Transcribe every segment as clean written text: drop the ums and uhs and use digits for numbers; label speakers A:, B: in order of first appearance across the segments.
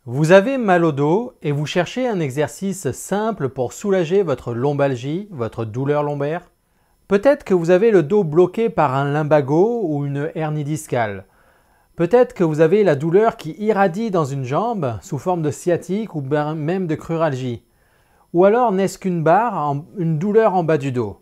A: Vous avez mal au dos et vous cherchez un exercice simple pour soulager votre lombalgie, votre douleur lombaire? Peut-être que vous avez le dos bloqué par un lumbago ou une hernie discale. Peut-être que vous avez la douleur qui irradie dans une jambe sous forme de sciatique ou même de cruralgie. Ou alors n'est-ce qu'une une douleur en bas du dos?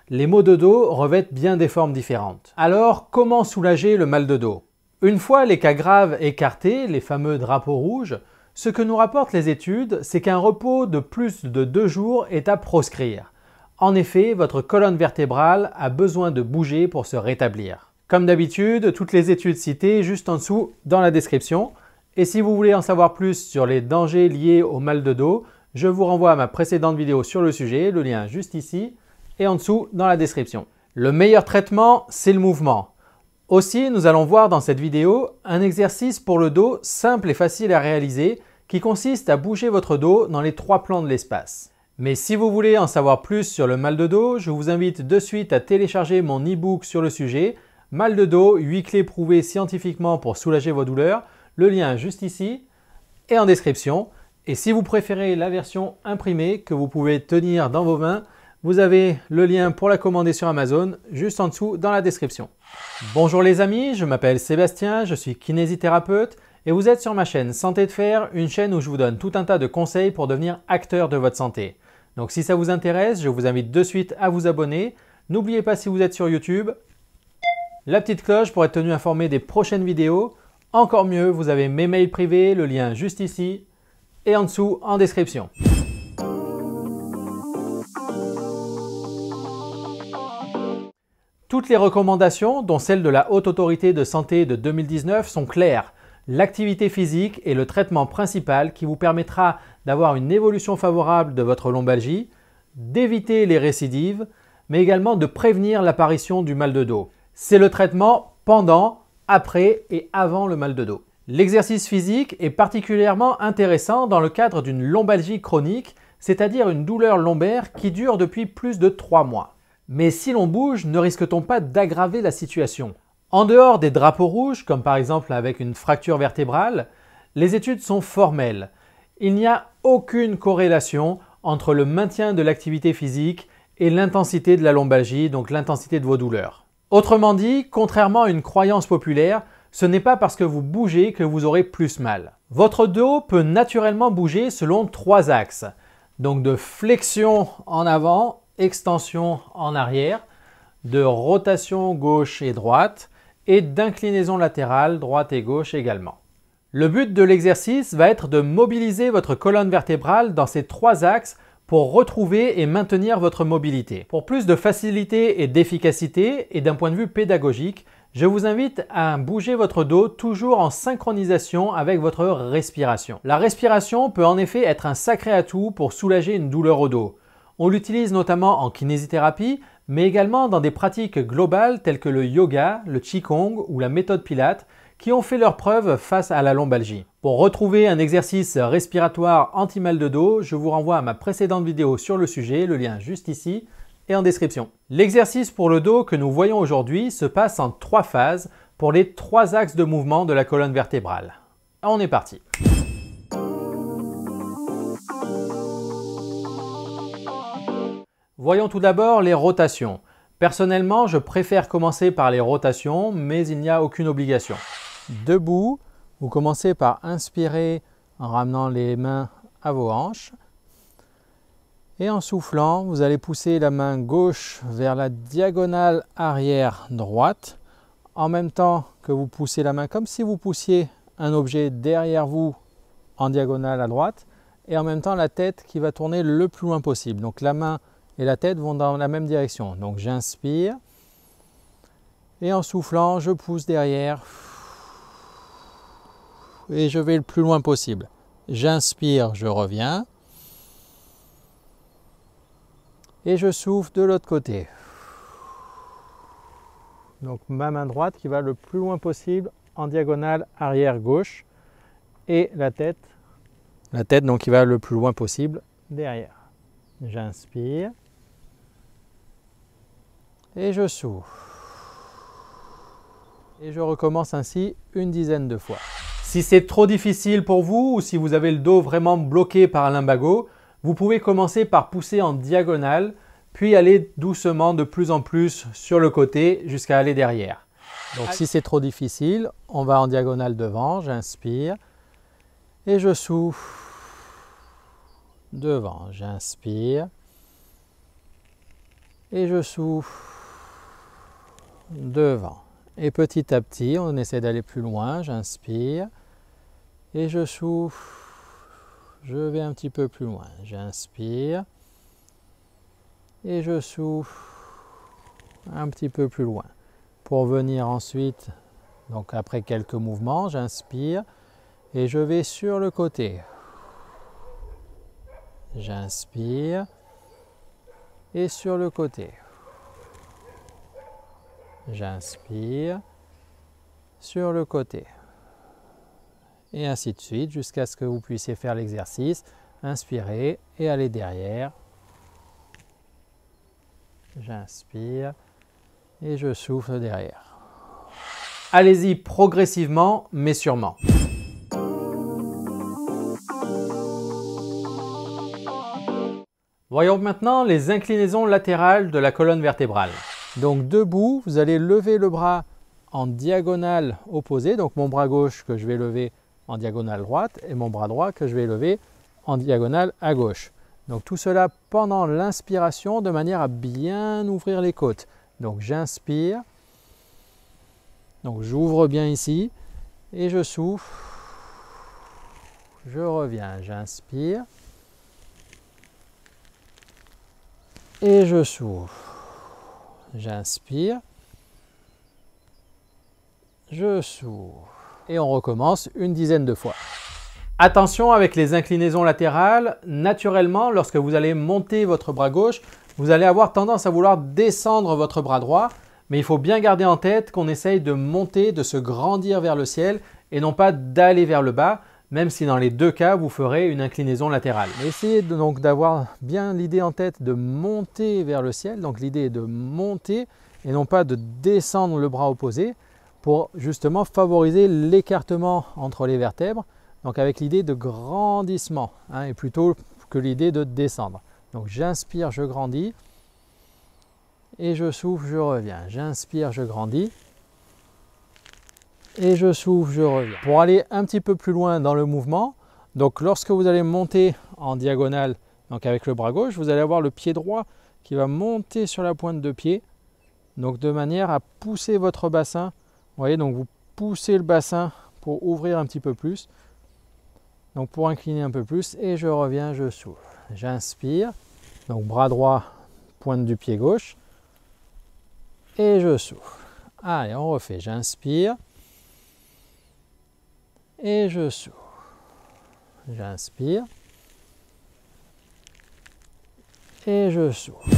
A: Les maux de dos revêtent bien des formes différentes. Alors, comment soulager le mal de dos? Une fois les cas graves écartés, les fameux drapeaux rouges, ce que nous rapportent les études, c'est qu'un repos de plus de 2 jours est à proscrire. En effet, votre colonne vertébrale a besoin de bouger pour se rétablir. Comme d'habitude, toutes les études citées juste en dessous dans la description. Et si vous voulez en savoir plus sur les dangers liés au mal de dos, je vous renvoie à ma précédente vidéo sur le sujet, le lien juste ici et en dessous dans la description. Le meilleur traitement, c'est le mouvement. Aussi, nous allons voir dans cette vidéo un exercice pour le dos simple et facile à réaliser qui consiste à bouger votre dos dans les 3 plans de l'espace. Mais si vous voulez en savoir plus sur le mal de dos, je vous invite de suite à télécharger mon e-book sur le sujet, Mal de dos, 8 clés prouvées scientifiquement pour soulager vos douleurs, le lien juste ici et en description. Et si vous préférez la version imprimée que vous pouvez tenir dans vos mains, vous avez le lien pour la commander sur Amazon juste en dessous dans la description. Bonjour les amis, je m'appelle Sébastien, je suis kinésithérapeute et vous êtes sur ma chaîne Santé de Fer, une chaîne où je vous donne tout un tas de conseils pour devenir acteur de votre santé. Donc si ça vous intéresse, je vous invite de suite à vous abonner. N'oubliez pas si vous êtes sur YouTube, la petite cloche pour être tenu informé des prochaines vidéos. Encore mieux, vous avez mes mails privés, le lien juste ici et en dessous en description. Toutes les recommandations, dont celle de la Haute Autorité de Santé de 2019, sont claires. L'activité physique est le traitement principal qui vous permettra d'avoir une évolution favorable de votre lombalgie, d'éviter les récidives, mais également de prévenir l'apparition du mal de dos. C'est le traitement pendant, après et avant le mal de dos. L'exercice physique est particulièrement intéressant dans le cadre d'une lombalgie chronique, c'est-à-dire une douleur lombaire qui dure depuis plus de 3 mois. Mais si l'on bouge, ne risque-t-on pas d'aggraver la situation? En dehors des drapeaux rouges, comme par exemple avec une fracture vertébrale, les études sont formelles. Il n'y a aucune corrélation entre le maintien de l'activité physique et l'intensité de la lombalgie, donc l'intensité de vos douleurs. Autrement dit, contrairement à une croyance populaire, ce n'est pas parce que vous bougez que vous aurez plus mal. Votre dos peut naturellement bouger selon 3 axes, donc de flexion en avant, extension en arrière, de rotation gauche et droite et d'inclinaison latérale droite et gauche également. Le but de l'exercice va être de mobiliser votre colonne vertébrale dans ces 3 axes pour retrouver et maintenir votre mobilité. Pour plus de facilité et d'efficacité et d'un point de vue pédagogique, je vous invite à bouger votre dos toujours en synchronisation avec votre respiration. La respiration peut en effet être un sacré atout pour soulager une douleur au dos. On l'utilise notamment en kinésithérapie, mais également dans des pratiques globales telles que le yoga, le qigong ou la méthode Pilates, qui ont fait leurs preuves face à la lombalgie. Pour retrouver un exercice respiratoire anti-mal de dos, je vous renvoie à ma précédente vidéo sur le sujet, le lien juste ici et en description. L'exercice pour le dos que nous voyons aujourd'hui se passe en 3 phases pour les 3 axes de mouvement de la colonne vertébrale. On est parti. Voyons tout d'abord les rotations. Personnellement, je préfère commencer par les rotations, mais il n'y a aucune obligation. Debout, vous commencez par inspirer en ramenant les mains à vos hanches. Et en soufflant, vous allez pousser la main gauche vers la diagonale arrière droite, en même temps que vous poussez la main comme si vous poussiez un objet derrière vous en diagonale à droite, et en même temps la tête qui va tourner le plus loin possible. Donc la main et la tête vont dans la même direction. Donc j'inspire et en soufflant, je pousse derrière et je vais le plus loin possible. J'inspire, je reviens et je souffle de l'autre côté. Donc ma main droite qui va le plus loin possible en diagonale arrière gauche et la tête donc qui va le plus loin possible derrière. J'inspire et je souffle. Et je recommence ainsi une dizaine de fois. Si c'est trop difficile pour vous ou si vous avez le dos vraiment bloqué par un lumbago, vous pouvez commencer par pousser en diagonale, puis aller doucement de plus en plus sur le côté jusqu'à aller derrière. Donc si c'est trop difficile, on va en diagonale devant, j'inspire et je souffle devant, j'inspire et je souffle devant. Et petit à petit, on essaie d'aller plus loin, j'inspire et je souffle, je vais un petit peu plus loin, j'inspire et je souffle un petit peu plus loin. Pour venir ensuite, donc après quelques mouvements, j'inspire et je vais sur le côté. J'inspire et sur le côté. J'inspire sur le côté. Et ainsi de suite jusqu'à ce que vous puissiez faire l'exercice. Inspirez et allez derrière. J'inspire et je souffle derrière. Allez-y progressivement mais sûrement. Voyons maintenant les inclinaisons latérales de la colonne vertébrale. Donc debout, vous allez lever le bras en diagonale opposée, donc mon bras gauche que je vais lever en diagonale droite et mon bras droit que je vais lever en diagonale à gauche. Donc tout cela pendant l'inspiration de manière à bien ouvrir les côtes. Donc j'inspire, donc j'ouvre bien ici et je souffle, je reviens, j'inspire et je souffle, j'inspire, je souffle et on recommence une dizaine de fois. Attention avec les inclinaisons latérales, naturellement lorsque vous allez monter votre bras gauche, vous allez avoir tendance à vouloir descendre votre bras droit, mais il faut bien garder en tête qu'on essaye de monter, de se grandir vers le ciel et non pas d'aller vers le bas, même si dans les deux cas, vous ferez une inclinaison latérale. Mais essayez donc d'avoir bien l'idée en tête de monter vers le ciel, donc l'idée est de monter et non pas de descendre le bras opposé pour justement favoriser l'écartement entre les vertèbres, donc avec l'idée de grandissement, et plutôt que l'idée de descendre. Donc j'inspire, je grandis et je souffle, je reviens. J'inspire, je grandis et je souffle, je reviens. Pour aller un petit peu plus loin dans le mouvement, donc lorsque vous allez monter en diagonale, donc avec le bras gauche, vous allez avoir le pied droit qui va monter sur la pointe de pied, donc de manière à pousser votre bassin. Vous voyez, donc vous poussez le bassin pour ouvrir un petit peu plus, donc pour incliner un peu plus et je reviens, je souffle. J'inspire, donc bras droit, pointe du pied gauche et je souffle. Allez, on refait. J'inspire et je souffle. J'inspire et je souffle.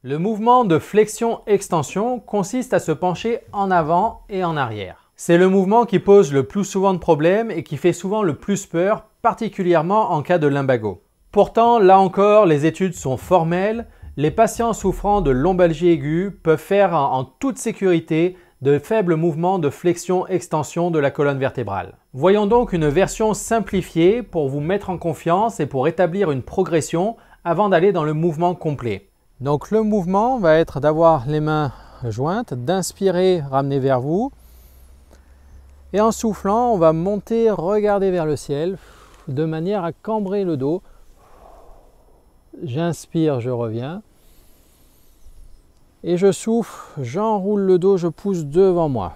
A: Le mouvement de flexion-extension consiste à se pencher en avant et en arrière. C'est le mouvement qui pose le plus souvent de problèmes et qui fait souvent le plus peur, particulièrement en cas de lumbago. Pourtant, là encore, les études sont formelles. Les patients souffrant de lombalgie aiguë peuvent faire en toute sécurité de faibles mouvements de flexion-extension de la colonne vertébrale. Voyons donc une version simplifiée pour vous mettre en confiance et pour établir une progression avant d'aller dans le mouvement complet. Donc le mouvement va être d'avoir les mains jointes, d'inspirer, ramener vers vous. Et en soufflant, on va monter, regarder vers le ciel de manière à cambrer le dos. J'inspire, je reviens. Et je souffle, j'enroule le dos, je pousse devant moi.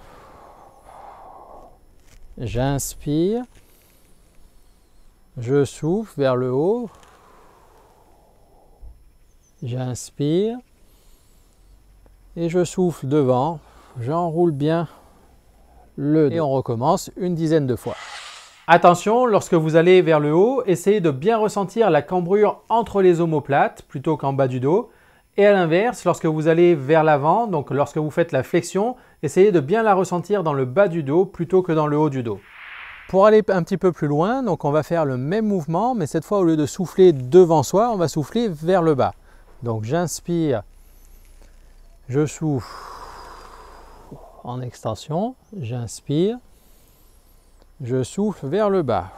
A: J'inspire. Je souffle vers le haut. J'inspire. Et je souffle devant. J'enroule bien le dos. Et on recommence une dizaine de fois. Attention, lorsque vous allez vers le haut, essayez de bien ressentir la cambrure entre les omoplates plutôt qu'en bas du dos. Et à l'inverse, lorsque vous allez vers l'avant, donc lorsque vous faites la flexion, essayez de bien la ressentir dans le bas du dos plutôt que dans le haut du dos. Pour aller un petit peu plus loin, donc on va faire le même mouvement, mais cette fois au lieu de souffler devant soi, on va souffler vers le bas. Donc j'inspire, je souffle en extension, j'inspire, je souffle vers le bas.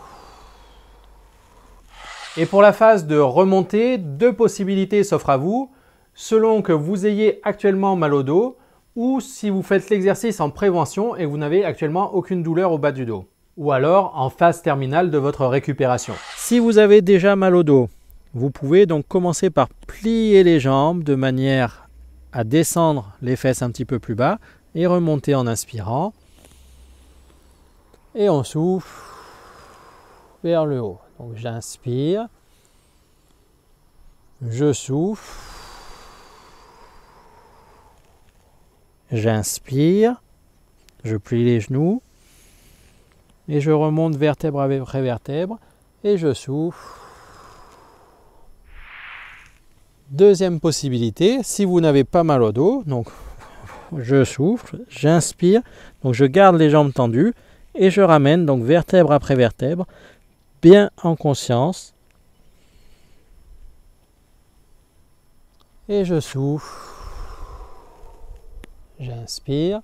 A: Et pour la phase de remontée, deux possibilités s'offrent à vous, selon que vous ayez actuellement mal au dos ou si vous faites l'exercice en prévention et que vous n'avez actuellement aucune douleur au bas du dos. Ou alors en phase terminale de votre récupération. Si vous avez déjà mal au dos, vous pouvez donc commencer par plier les jambes de manière à descendre les fesses un petit peu plus bas et remonter en inspirant. Et on souffle vers le haut. Donc j'inspire, je souffle, j'inspire, je plie les genoux et je remonte vertèbre après vertèbre et je souffle. Deuxième possibilité, si vous n'avez pas mal au dos, donc je souffle, j'inspire, donc je garde les jambes tendues et je ramène donc vertèbre après vertèbre, bien en conscience. Et je souffle, j'inspire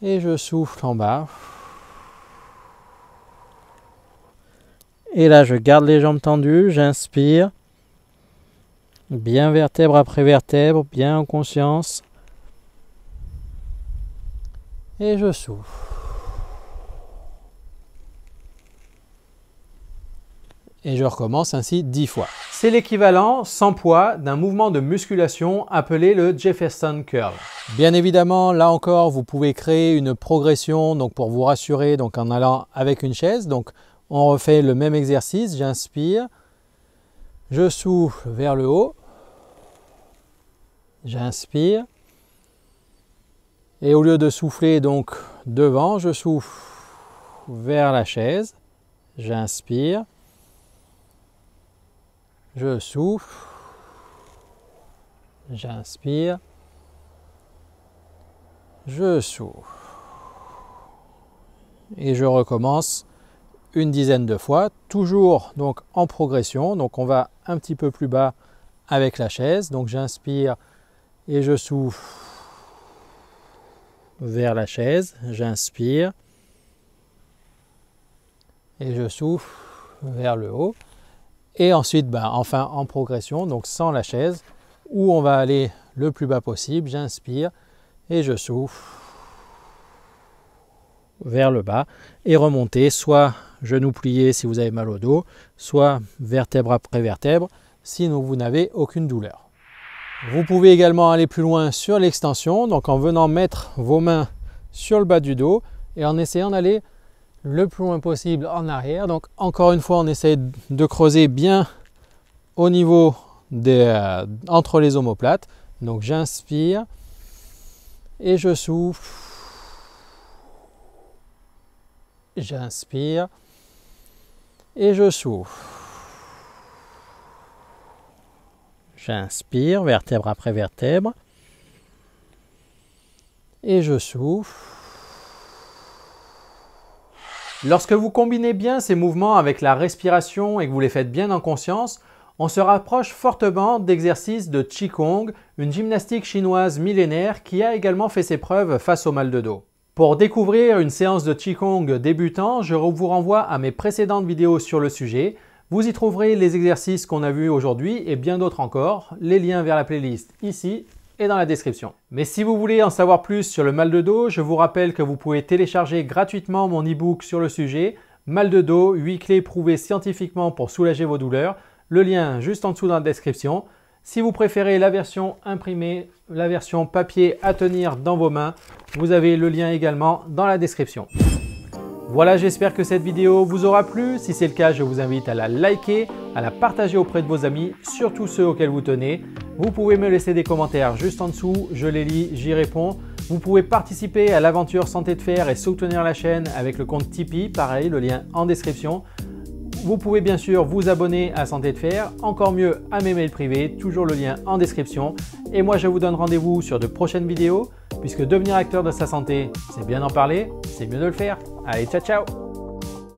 A: et je souffle en bas. Et là, je garde les jambes tendues, j'inspire, bien vertèbre après vertèbre, bien en conscience. Et je souffle. Et je recommence ainsi 10 fois. C'est l'équivalent sans poids d'un mouvement de musculation appelé le Jefferson Curl. Bien évidemment, là encore, vous pouvez créer une progression donc pour vous rassurer donc en allant avec une chaise. Donc, on refait le même exercice, j'inspire, je souffle vers le haut, j'inspire, et au lieu de souffler donc devant, je souffle vers la chaise, j'inspire, je souffle, j'inspire, je souffle, et je recommence une dizaine de fois, toujours donc en progression. Donc on va un petit peu plus bas avec la chaise. Donc j'inspire et je souffle vers la chaise. J'inspire et je souffle vers le haut. Et ensuite, enfin en progression, donc sans la chaise, où on va aller le plus bas possible. J'inspire et je souffle vers le bas et remonter, soit genoux pliés si vous avez mal au dos, soit vertèbre après vertèbre si vous n'avez aucune douleur. Vous pouvez également aller plus loin sur l'extension, donc en venant mettre vos mains sur le bas du dos et en essayant d'aller le plus loin possible en arrière. Donc encore une fois, on essaie de creuser bien au niveau entre les omoplates. Donc j'inspire et je souffle. J'inspire et je souffle. J'inspire, vertèbre après vertèbre. Et je souffle. Lorsque vous combinez bien ces mouvements avec la respiration et que vous les faites bien en conscience, on se rapproche fortement d'exercices de Qigong, une gymnastique chinoise millénaire qui a également fait ses preuves face au mal de dos. Pour découvrir une séance de Qigong débutant, je vous renvoie à mes précédentes vidéos sur le sujet. Vous y trouverez les exercices qu'on a vus aujourd'hui et bien d'autres encore. Les liens vers la playlist ici et dans la description. Mais si vous voulez en savoir plus sur le mal de dos, je vous rappelle que vous pouvez télécharger gratuitement mon e-book sur le sujet. Mal de dos, 8 clés prouvées scientifiquement pour soulager vos douleurs. Le lien juste en dessous dans la description. Si vous préférez la version imprimée, la version papier à tenir dans vos mains, vous avez le lien également dans la description. Voilà, j'espère que cette vidéo vous aura plu. Si c'est le cas, je vous invite à la liker, à la partager auprès de vos amis, surtout ceux auxquels vous tenez. Vous pouvez me laisser des commentaires juste en dessous, je les lis, j'y réponds. Vous pouvez participer à l'aventure Santé de Fer et soutenir la chaîne avec le compte Tipeee, pareil, le lien en description. Vous pouvez bien sûr vous abonner à Santé de Fer, encore mieux à mes mails privés, toujours le lien en description. Et moi je vous donne rendez-vous sur de prochaines vidéos, puisque devenir acteur de sa santé, c'est bien d'en parler, c'est mieux de le faire. Allez, ciao ciao!